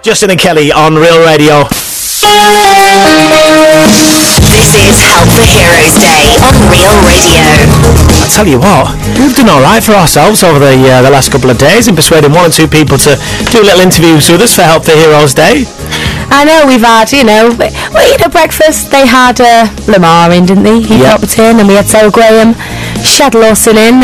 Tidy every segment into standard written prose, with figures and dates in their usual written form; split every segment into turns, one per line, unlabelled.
Justin and Kelly on Real Radio.
This is Help the Heroes Day on Real Radio.
I tell you what, we've done all right for ourselves over the last couple of days in persuading one or two people to do little interviews with us for Help the Heroes Day.
I know we've had, breakfast. They had Lamar in, didn't they? He popped in, and we had Sarah Graham, Shad Lawson in.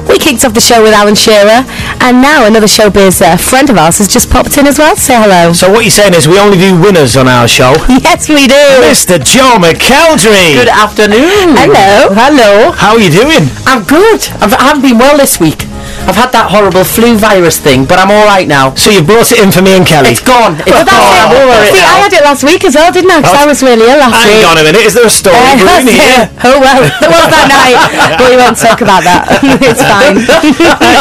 We kicked off the show with Alan Shearer, and now another showbiz friend of ours has just popped in as well to say hello.
So what you're saying is we only do winners on our show?
Yes, we do.
Mr. Joe McElderry.
Good afternoon.
Hello.
How are you doing?
I'm good. I haven't been well this week. I've had that horrible flu virus thing, but I'm all right now.
So you brought it in for me and Kelly?
It's gone.
See, I had it last week as well, didn't I? Because I was really ill last week.
Hang on a minute, is there a story brewing here?
Oh, well, there was that night, but we won't talk about that. It's fine.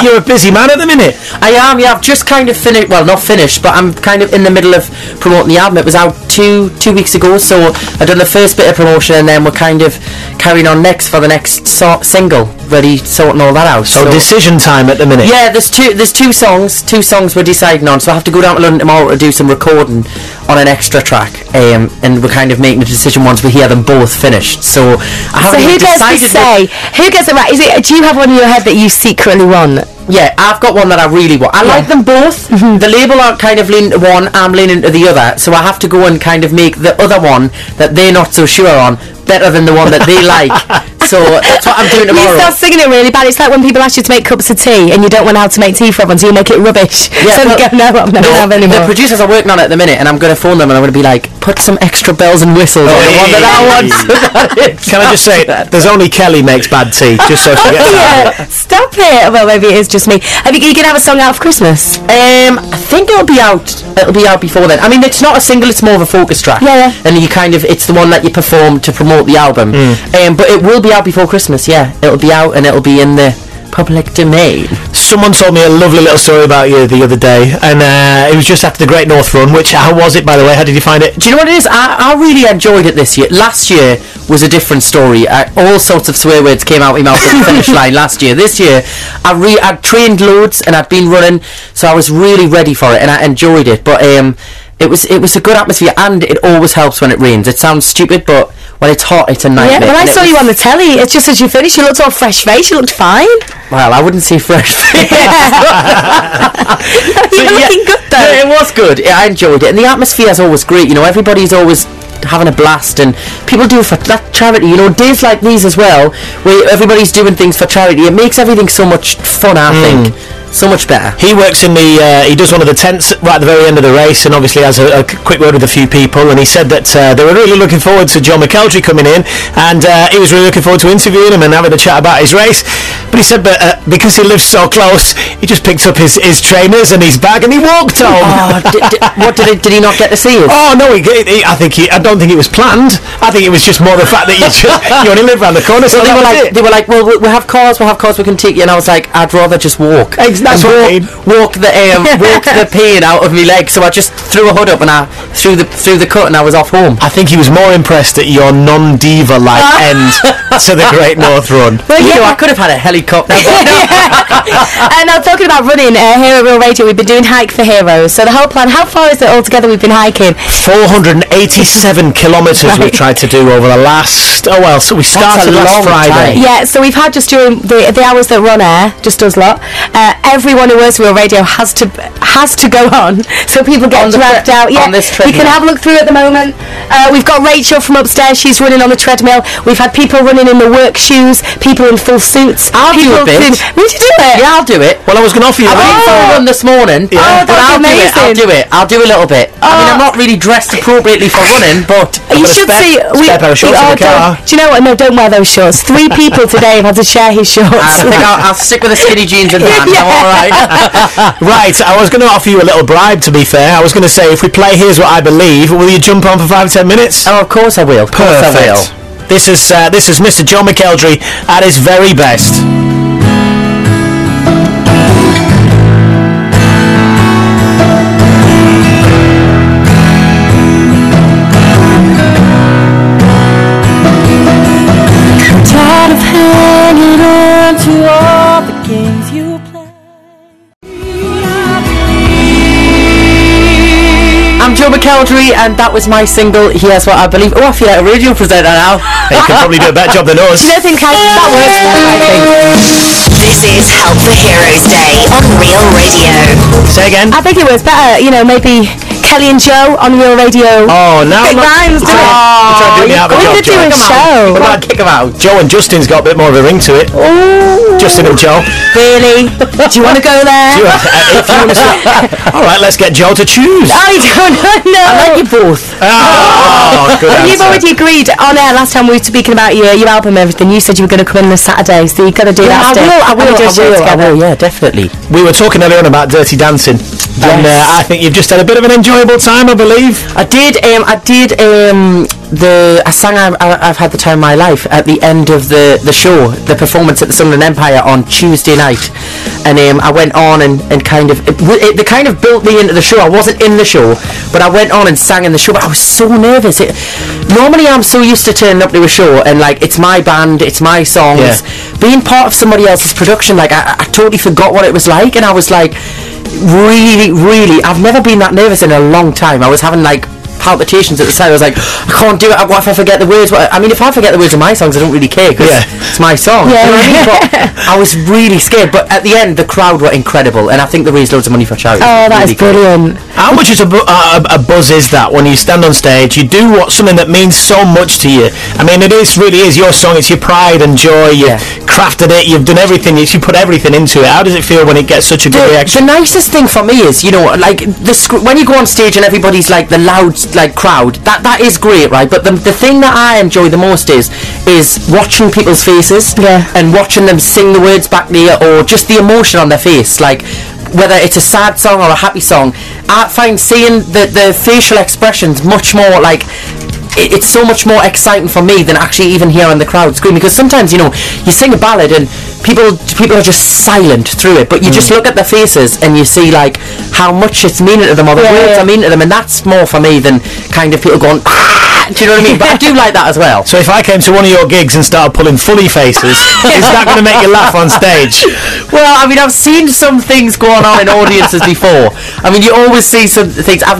You're a busy man at the minute.
I am, yeah. I've just kind of finished, well, not finished, but I'm kind of in the middle of promoting the album. It was out two weeks ago, so I've done the first bit of promotion, and then we're kind of carrying on next for the next single, ready, sorting all that out.
So decision time at the minute.
Yeah, there's two songs we're deciding on, so I have to go down to London tomorrow to do some recording on an extra track, and we're kind of making a decision once we hear them both finished. So I haven't
who gets to say? Who gets it right? Do you have one in your head that you secretly want?
Yeah, I've got one that I really want. I like them both. The label are kind of leaning to one, I'm leaning to the other, so I have to go and kind of make the other one that they're not so sure on better than the one that they like. So that's what I'm doing tomorrow.
You start singing it really bad. It's like when people ask you to make cups of tea and you don't know how to make tea from them, so you make it rubbish. Yeah, so I'm never going to have any more.
The producers are working on it at the minute, and I'm going to phone them and I'm going to be like, put some extra bells and whistles on the one that I want.
Can I just say, there's only Kelly makes bad tea, just so she gets that.
Stop it. Well, maybe it is just me. Are you going to have a song out for Christmas?
I think it'll be out before then. I mean, it's not a single, it's more of a focus track.
Yeah.
And you it's the one that you perform to promote the album. But it will be out before Christmas, yeah. It'll be out and it'll be in the public domain.
Someone told me a lovely little story about you the other day, and it was just after the Great North Run, how was it, by the way? How did you find it?
Do you know what it is? I really enjoyed it this year. Last year was a different story. All sorts of swear words came out of my mouth at the finish line last year. This year, I'd trained loads and I'd been running, so I was really ready for it and I enjoyed it. But it was a good atmosphere, and it always helps when it rains. It sounds stupid, but when it's hot, it's a nightmare.
Yeah, when I saw you on the telly, it's just as you finished, you looked all fresh-faced, you looked fine.
Well, I wouldn't say fresh-faced.
You were looking good, though.
Yeah, it was good. Yeah, I enjoyed it, and the atmosphere is always great. Everybody's always having a blast, and people do it for that charity. Days like these as well, where everybody's doing things for charity, it makes everything so much fun, I think. So much better.
He works in he does one of the tents right at the very end of the race, and obviously has a quick word with a few people, and he said that they were really looking forward to Joe McElderry coming in, and he was really looking forward to interviewing him and having a chat about his race. But he said because he lives so close, he just picked up his trainers and his bag and he walked home.
Did he not get to see it?
Oh no, I don't think it was planned. I think it was just more the fact that you only live around the corner. So
they were like, well, we have cars, we can take you, and I was like, I'd rather just walk.
That's what I mean.
Walk the pain out of me leg. So I just threw a hood up and I threw the cut and I was off home.
I think he was more impressed at your non-diva like end to the Great North Run.
Well, I could have had a helicopter.
And now talking about running here at Real Radio, we've been doing Hike for Heroes. So the whole plan, how far is it altogether we've been hiking?
487 kilometres we've tried to do over the last. So we started last Friday.
Yeah, so we've had just during the hours that run air, just us lot. Everyone who works Real Radio has to go on, so people get dragged out. Yeah, you can have a look through at the moment. We've got Rachel from upstairs. She's running on the treadmill. We've had people running in the work shoes, people in full suits.
I'll do a bit.
Would you do it?
Yeah, I'll do it.
Well, I was going to offer you.
I went for a run this morning.
Yeah.
But I'll do it. I'll do a little bit. I mean, I'm not really dressed appropriately for running, but
you should see.
Spare pair of shorts in the car.
Do you know what? No, don't wear those shorts. 3 people today have had to share his shorts.
I think I'll stick with the skinny jeans and pants. I'm all right.
Right, I was going to offer you a little bribe, to be fair. I was going to say, if we play Here's What I Believe, will you jump on for 5 or 10 minutes?
Oh, of course I will.
Perfect. This is Mr. Joe McElderry at his very best.
I'm tired of hanging on to all the games you play.
Joe McElderry, and that was my single, Here's What I Believe. Oh, I feel like a radio presenter now.
You could probably do a better job than us.
Do you think that works better, I think?
This is Help for Heroes Day on Real Radio.
Say again.
I think it was better, maybe Kelly and Joe on Real Radio.
Oh, now
Big rhymes, do it.
We
could do a show.
Come on, kick them out. Joe and Justin's got a bit more of a ring to it.
Ooh.
Justin and Joe.
Really? Do you want to go there?
If you want to all right, let's get Joe to choose.
I don't know.
I like you both.
Oh, good answer.
You've already agreed on air last time we were speaking about your album and everything. You said you were going to come in this Saturday, so you've got to do that.
I will, yeah, definitely.
We were talking earlier on about Dirty Dancing, and I think you've just had a bit of an enjoyable time, I believe.
I did. I sang I've had the time of my life at the end of the show, the performance at the Sunderland Empire on Tuesday night, and I went on and kind of they kind of built me into the show. I wasn't in the show, but I went on and sang in the show. But I was so nervous. Normally I'm so used to turning up to a show and like it's my band, it's my songs. Yeah. Being part of somebody else's production, like I totally forgot what it was like, and I was like really, I've never been that nervous in a long time. I was having like palpitations at the time. I was like, I can't do it. What if I forget the words? I mean, if I forget the words of my songs, I don't really care because it's my song.
Yeah.
You know what I mean? But I was really scared. But at the end, the crowd were incredible, and I think they raised loads of money for charity.
Oh, that's really brilliant.
How much is a buzz is that when you stand on stage? You do something that means so much to you. I mean, really is your song. It's your pride and joy. You crafted it. You've done everything. You put everything into it. How does it feel when it gets such a good reaction?
The nicest thing for me is, like when you go on stage and everybody's like the loud like crowd. That is great, right? But the thing that I enjoy the most is watching people's faces and watching them sing the words back to you, or just the emotion on their face, like whether it's a sad song or a happy song. I find seeing the facial expressions much more like it's so much more exciting for me than actually even hearing the crowd scream, because sometimes you sing a ballad and people are just silent through it, but you just look at their faces and you see like how much it's meaning to them, or the words are meaning to them, and that's more for me than kind of people going do you know what I mean? But I do like that as well.
So if I came to one of your gigs and started pulling fully faces, is that going to make you laugh on stage?
Well, I mean, I've seen some things going on in audiences before. I mean, you always see some things. I've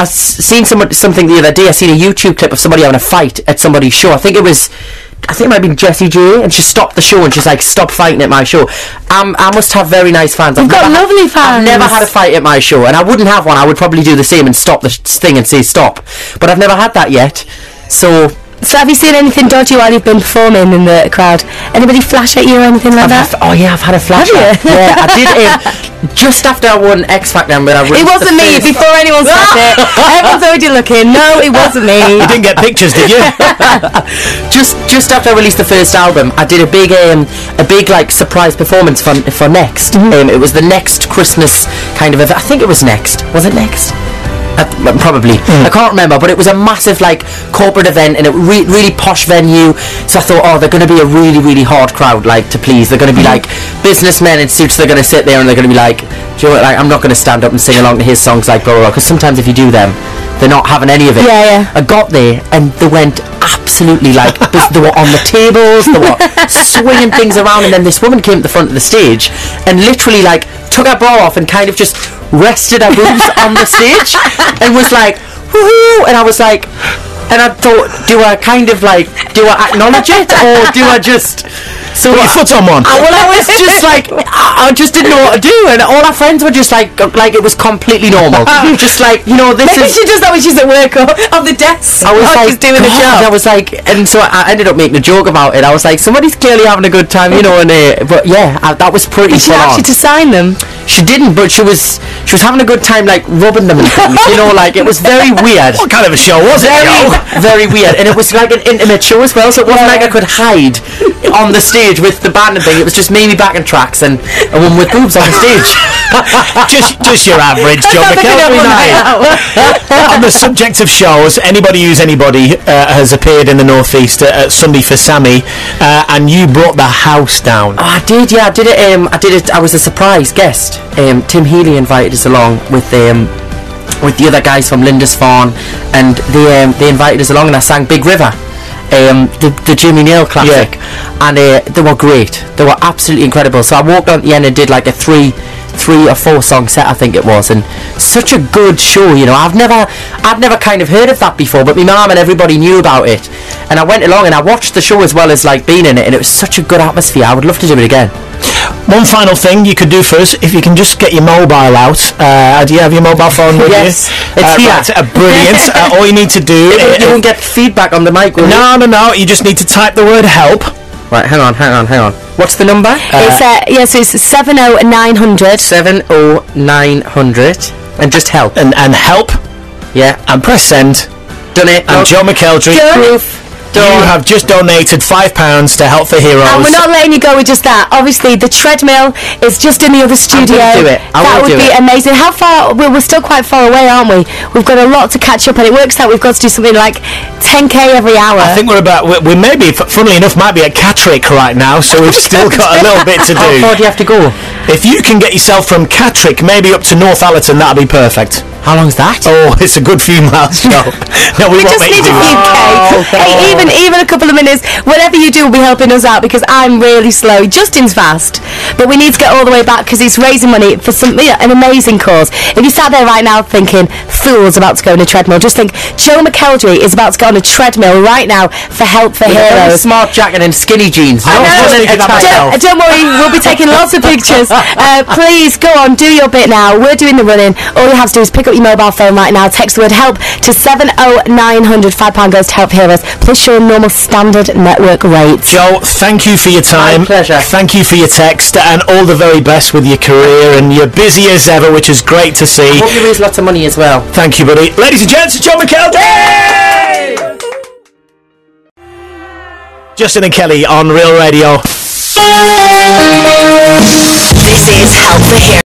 seen something the other day. I seen a YouTube clip of somebody having a fight at somebody's show. I think it might be Jessie J, and she stopped the show and she's like, stop fighting at my show. I must have very nice fans.
You've got lovely fans.
I've never had a fight at my show, and I wouldn't have one. I would probably do the same and stop the thing and say stop, but I've never had that yet. So
have you seen anything dodgy while you've been performing in the crowd? Anybody flash at you or anything like that?
I've had a flash.
Have you?
Yeah, I did. Just after I won X Factor, when I
it wasn't me. Before anyone said it, everyone's already looking. No, it wasn't me.
You didn't get pictures, did you?
just after I released the first album, I did a big like surprise performance for Next. It was the Next Christmas kind of event. I think it was Next. Was it Next? Probably. I can't remember, but it was a massive like corporate event, and a really posh venue. So I thought, they're going to be a really, really hard crowd like to please. They're going to be like businessmen in suits. They're going to sit there and they're going to be like, do you know what, like, I'm not going to stand up and sing along to his songs like blah blah blah, because sometimes if you do them, they're not having any of it. I got there and they went absolutely like they were on the tables, they were swinging things around, and then this woman came to the front of the stage and literally like took her bra off and kind of just rested her boobs on the stage and was like, woohoo, and I was like, and I thought, do I acknowledge it, or do I just
put your foot on one?
Well, I was just like, I just didn't know what to do, and all our friends were just like it was completely normal. Just like, this
maybe
is...
she does that when she's at work or on the desk.
I was like,
she's doing a job.
I was like, and so I ended up making a joke about it. I was like, somebody's clearly having a good time, and but yeah, that was pretty
Did she
fun.
actually to sign them?
She didn't, but she was having a good time, like rubbing them and things, like it was very weird.
What kind of a show was it?
Very weird, and it was like an intimate show as well, so it wasn't like I could hide on the stage with the band and thing. It was just me backing tracks and a woman with boobs on the stage.
just your average Joe McElderry night. On the subject of shows, Anybody Use Anybody has appeared in the Northeast at Sunday for Sammy, and you brought the house down.
I did, yeah. I did it. I was a surprise guest. Tim Healy invited us along with the other guys from Lindisfarne, and they invited us along, and I sang Big River, the Jimmy Neal classic, and they were great. They were absolutely incredible. So I walked on at the end and did like a 3 3 or 4 song set, I think it was, and such a good show. You know, I'd never kind of heard of that before, but my mum and everybody knew about it, and I went along and I watched the show as well as like being in it, and it was such a good atmosphere. I would love to do it again.
One final thing you could do for us, if you can just get your mobile out. Do you have your mobile phone with you?
Yes, it's here.
Right, brilliant. All you need to do...
You won't get feedback on the mic, will you?
No. You just need to type the word help.
Right, hang on. What's the number?
It's 70900.
70900. And just help.
And help.
Yeah.
And press send.
Done it.
And Joe McElderry.
Proof.
You have just donated £5 to Help for Heroes.
And we're not letting you go with just that. Obviously, the treadmill is just in the other studio.
I'm gonna do it.
That would be amazing. How far? We're still quite far away, aren't we? We've got a lot to catch up, and it works out we've got to do something like 10k every hour.
I think we may be, funnily enough, might be at Catterick right now, so we've still got a little bit to do.
How far do you have to go?
If you can get yourself from Catterick maybe up to North Allerton, that'd be perfect.
How long's that?
Oh, it's a good few miles, Joe. No, we won't
just
make
need
you
a
do
few
that.
K. Hey, even a couple of minutes, whatever you do will be helping us out, because I'm really slow. Justin's fast, but we need to get all the way back because it's raising money for an amazing cause. If you sat there right now thinking, fool's about to go on a treadmill, just think, Joe McElderry is about to go on a treadmill right now for Help for Heroes.
A smart jacket and skinny jeans.
Don't worry, we'll be taking lots of pictures. Please go on, do your bit now. We're doing the running. All you have to do is pick up your mobile phone right now, text the word help to 70900. £5 goes to Help Heroes, plus your normal standard network rates.
Joe, thank you for your time.
My pleasure.
Thank you for your text, and all the very best with your career, and you're busy as ever, which is great to see.
I hope you raise lots of money as well.
Thank you, buddy. Ladies and gents, it's Joe McElderry! Justin and Kelly on Real Radio.
This is Help for Heroes.